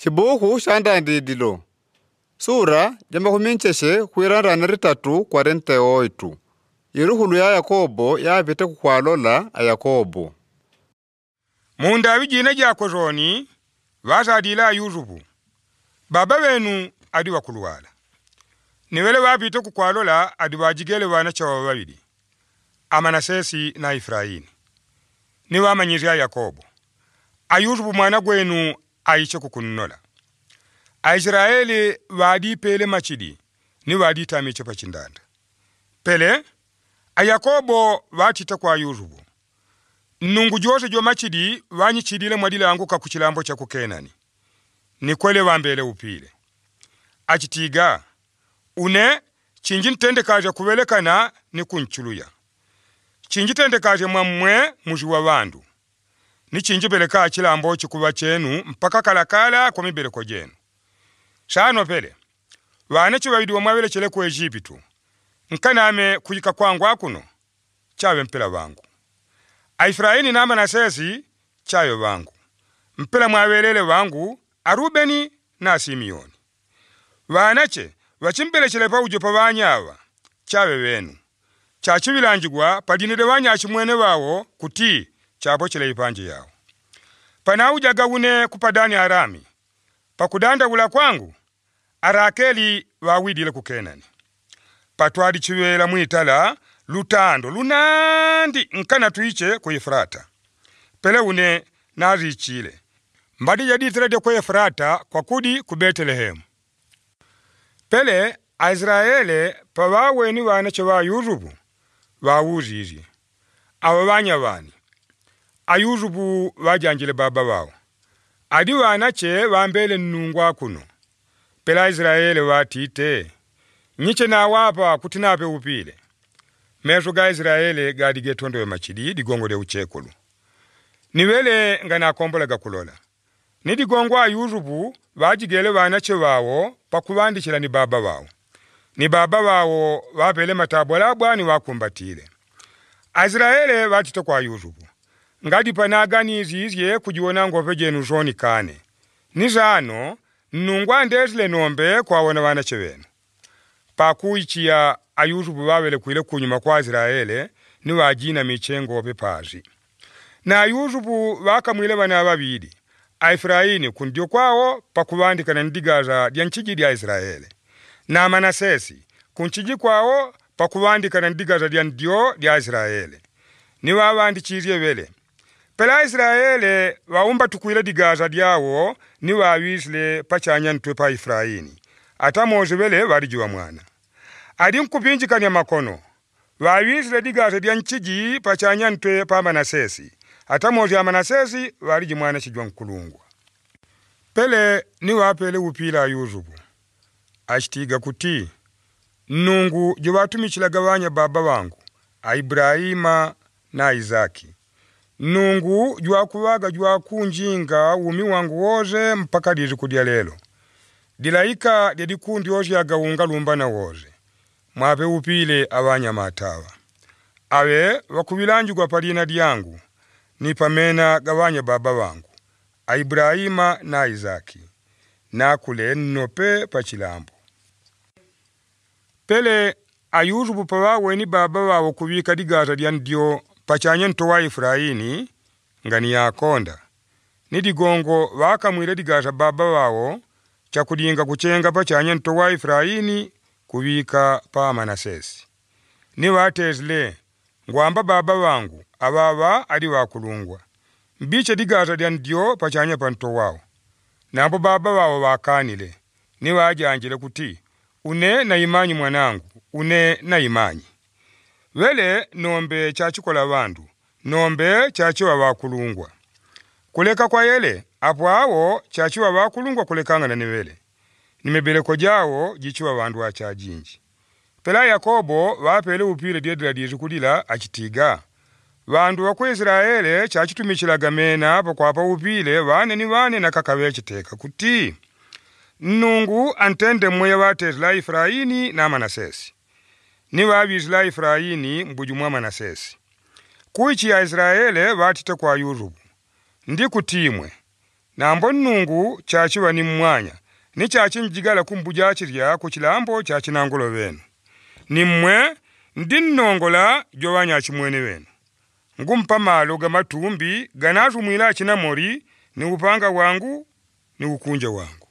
Cibuku cha Ndandidilo. Sura jamakumincheshe kwirarana 3:48. Yirihulu ya a-Yakobo yapite kwalola a-Yakobo. Munda wijine jakozoni vazadila Yusufu. Baba wenu adi wakuluwala. Niwele wapite kwalola adi wajigele wana chawa wawili. Amanasesi na Efraini. Niwamanyiri a-Yakobo. A-Yusufu mwana gwenu aiche kukununola. A-Israeli wadi pele machidi. Ni wadi tamiche pa candanda. Pele a-Yakobo watita kwa Yusufu. Nungu jose jo machidi wanyi chidile mwadila angu kakuchilambo cha kukenani. Nikwele wambele upile. Achitiga une chinji tende kaje kuwelekana ni kunchuluya. Chinji tende kaje mwamwe mujiwa wandu. Ni chinji beleka chilambo chikuwa chenu mpaka kalakala kwa mibeleko jenu. Shano pele wane chiwaidu wa mwawele chele kwa Ejibitu. Nkaname kujika kwangu akuno chawe mpela wangu. A-Efraini na Manasesi chayo wangu. Mpela mwawelele wangu Arubeni na Simeoni. Wanache wachimbele chilepa ujopa wanyawa chawe wenu. Cakuwilanjigwa padinide wanyachi mwene wawo kuti chapo chile ipanje yao. Panauja gawune kupadani Arami. Pakudanda ula kwangu Arakeli wawidile kukenani. Patwadi chiwela mwitala lutando lunandi nkana tuiche kwa Efrata. Pele une narichile. Mbadi jaditrede kwa Efrata kwa kudi ku Betelehemu. Pele a-Israeli pawaweni wanache wa Yusufu wawuzizi. Awa wanya wani. A-Yusufu wajanjile baba wao. Adi wanache wambele nungwa kuno. Pele a-Israeli watite. Nyiche na wapa kutinape upile. Meso ga Israeli gadi getondo ya machidi digongo de Uchekulu. Niwele ngana kombola gakulola. Ni digongo a Yusufu wajigele wanache wawo pakuwandishila ni baba wao. Ni baba wao wapele matabolabwa ni wakumbatile. A-Israeli watito kwa Yusufu. Ngadi panaga izizye kujiona ngove jenu zoni kane. Nizano nungwa ndezile nombe kwa wana wanache wenu. Pakuichia a-Yusufu wawele kuile kunyuma kwa Israeli ni wajina michengo pepazi. Na Yusufu wakamwile wana wabidi. A-Efraini kundio kwao pakuwandika na ndigaza dia nchiji dia Israeli. Na Manasesi kunchiji kwao pakuwandika na ndigaza dia ndio dia Israeli. Ni wawandichizie wele. Pela Israeli waumba tukuile digaza diawo ni wawisle pachanya ntwe pa Efraini. Ata moze wele wadijiwa mwana. Adi nkupinjika ni makono. Wawisle digaza dia nchiji pachanya ntwe pa Manasesi. Ata moze ya Manasesi waliji mwana chijwa nkulungwa. Pele ni wapele upila Yusufu. Ashtiga kuti. Nungu jiwatumichila gawanya baba wangu. A-Ibrahima na Izaki. Nungu juwakuwaga juwakunjinga umi wangu woze mpaka dizi kudia lelo. Dilaika dedikundi ozi ya gawunga lumbana woze. Mwape upile awanya matawa. Awe wakuwilanjigwa palina diangu. Ni pamena gawanya baba wangu. A-Ibrahima na Izaki. Na kule nnope pachilambo. Pele a-Yusufu pawawe ni baba wawo kuwika digaza dia ndio pachanya ntowa Efraini ngani ya konda. Ni digongo wakamwile digaza baba wawo chakudinga kuchenga pachanya ntowa Efraini kuwika pa Manasesi. Ni watezle ngwamba baba wangu awawa adi wakulungwa. Mbiche digaza dia ndio pachanya panto wao. Nambo baba wao wakanile. Ni wajanjile kuti. Une na imanyi mwanangu. Une na imanyi. Wele nombe chachikola wandu. Nombe chachiwa wakulungwa. Kuleka kwa yele. Apo hao chachiwa wakulungwa kulekanga na niwele. Nimebeleko jawo jichiwa wandu wa chajinji. Pela Yakobo wapele upile diedra dizukudila achitiga. Wandu wa Israeli chachitumichila gamena hapo kwa hapa upile wane ni wane na kakaweche teka kuti. Nungu antende mwe watezla Efraini na Manasesi. Ni wabizla Efraini mbujumwa Manasesi. Kuichi ya Israeli watite kwa Yusufu. Ndi kutimwe. nambo nnungu chachiwa ni mmwanya ni chachinjigala kumbuja chirya ku chilambo chachinangolo wenu nimwe ndinnongola jowanya chimwene wenu ngumpa malo ga matumbi ganatu mwila chinamori ni upanga wangu ni ukunja wangu.